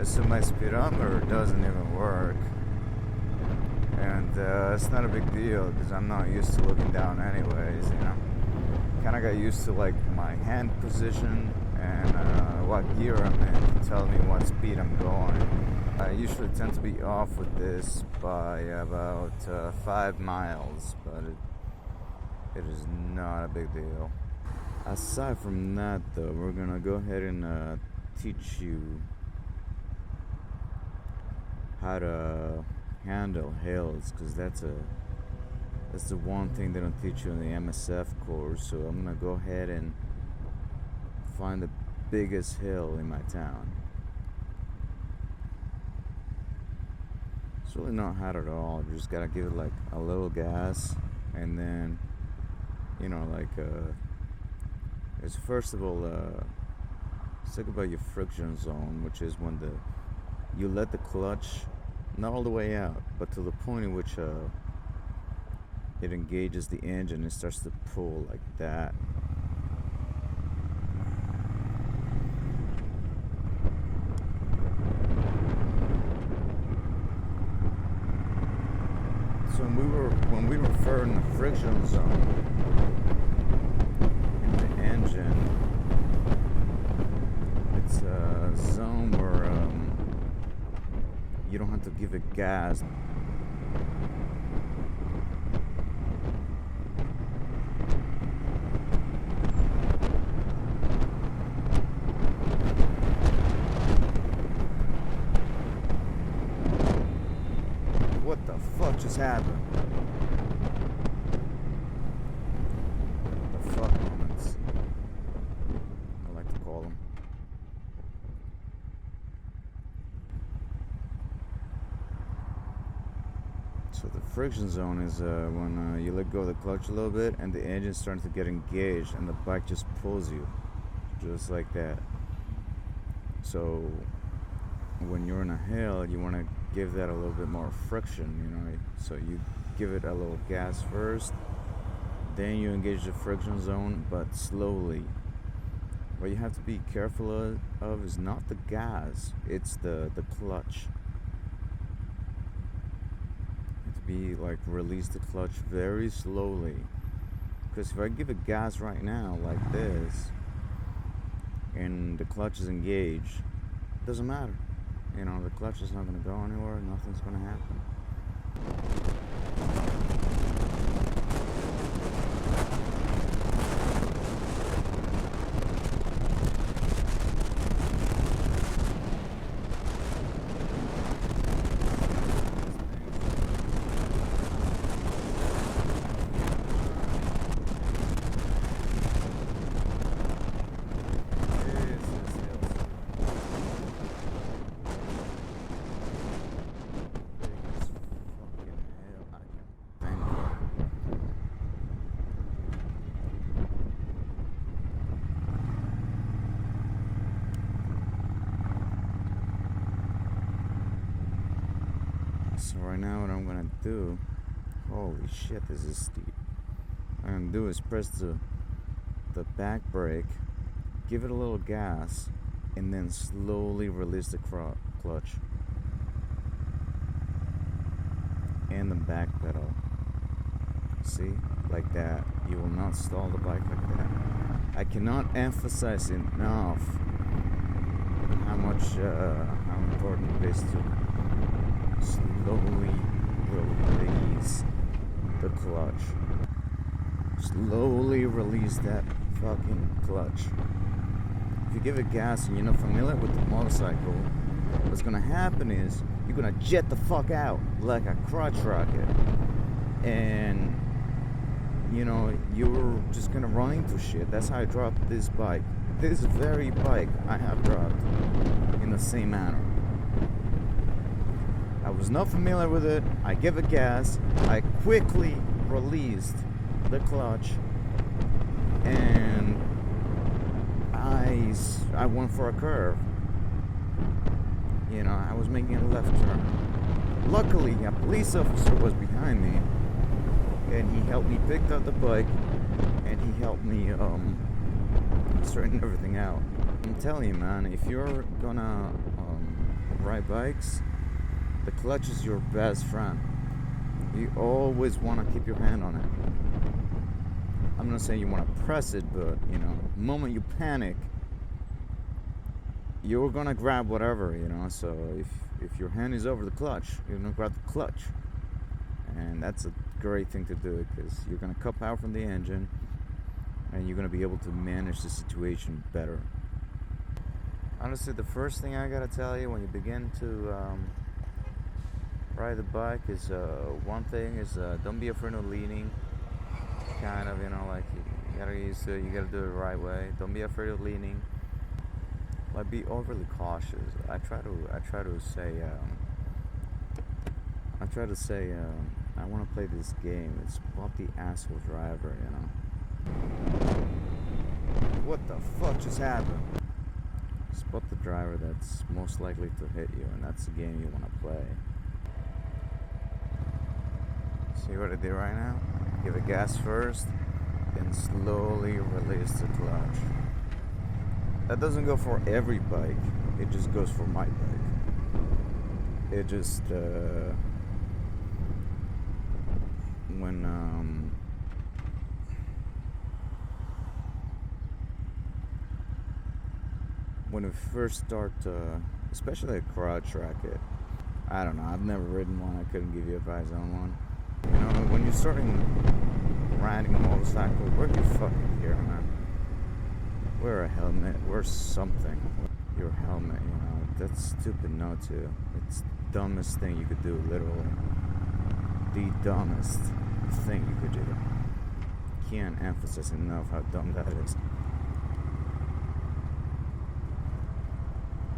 So my speedometer doesn't even work, and it's not a big deal because I'm not used to looking down anyways, you know. Kind of got used to like my hand position and what gear I'm in to tell me what speed I'm going. I usually tend to be off with this by about 5 miles, but it is not a big deal. Aside from that though, we're gonna go ahead and teach you how to handle hills, because that's the one thing they don't teach you in the MSF course. So I'm gonna go ahead and find the biggest hill in my town. It's really not hard at all. You just gotta give it like a little gas, and then it's first of all let's talk about your friction zone, which is when you let the clutch not all the way out, but to the point in which it engages the engine and starts to pull like that. So when we refer in the friction zone in the engine, it's a zone where you don't have to give it gas. What the fuck just happened? What the fuck moments, I like to call them. So the friction zone is when you let go of the clutch a little bit and the engine's starting to get engaged and the bike just pulls you, just like that. So when you're in a hill, you want to give that a little bit more friction, so you give it a little gas first, then you engage the friction zone, but slowly. What you have to be careful of is not the gas, it's the clutch. Be like release the clutch very slowly, because if I give it gas right now like this and the clutch is engaged, it doesn't matter, the clutch is not going to go anywhere, nothing's going to happen. So right now what I'm gonna do, holy shit, this is steep. What I'm gonna do is press the back brake, give it a little gas, and then slowly release the clutch and the back pedal. See, like that. You will not stall the bike like that. I cannot emphasize enough how important it is to slowly release the clutch. Slowly release that fucking clutch. If you give it gas and you're not familiar with the motorcycle, what's gonna happen is you're gonna jet the fuck out like a crotch rocket, and you're just gonna run into shit. That's how I dropped this bike. This very bike I have dropped in the same manner. I was not familiar with it. I gave it gas. I quickly released the clutch, and I went for a curve. I was making a left turn. Luckily, a police officer was behind me, and he helped me pick up the bike, and he helped me straighten everything out. I'm telling you, man, if you're gonna ride bikes, the clutch is your best friend. You always want to keep your hand on it. I'm not saying you want to press it, but the moment you panic, you're gonna grab whatever, so if your hand is over the clutch, you're gonna grab the clutch, and that's a great thing to do, because you're gonna cut power from the engine and you're gonna be able to manage the situation better. Honestly, the first thing I gotta tell you when you begin to ride the bike is one thing is don't be afraid of leaning, kind of, like you gotta get used to it, you gotta do it the right way. Don't be afraid of leaning. Like, be overly cautious. I try to say I want to play this game. It's about the asshole driver, What the fuck just happened? It's about the driver that's most likely to hit you, and that's the game you want to play. See what I did right now? Give it gas first, then slowly release the clutch. That doesn't go for every bike. It just goes for my bike. It just when we first start, especially a crotch racket. I don't know. I've never ridden one. I couldn't give you advice on one. When you're starting riding a motorcycle, wear your fucking gear, man. Wear a helmet, wear something. Your helmet, that's stupid not to. It's the dumbest thing you could do, literally. The dumbest thing you could do. Can't emphasize enough how dumb that is.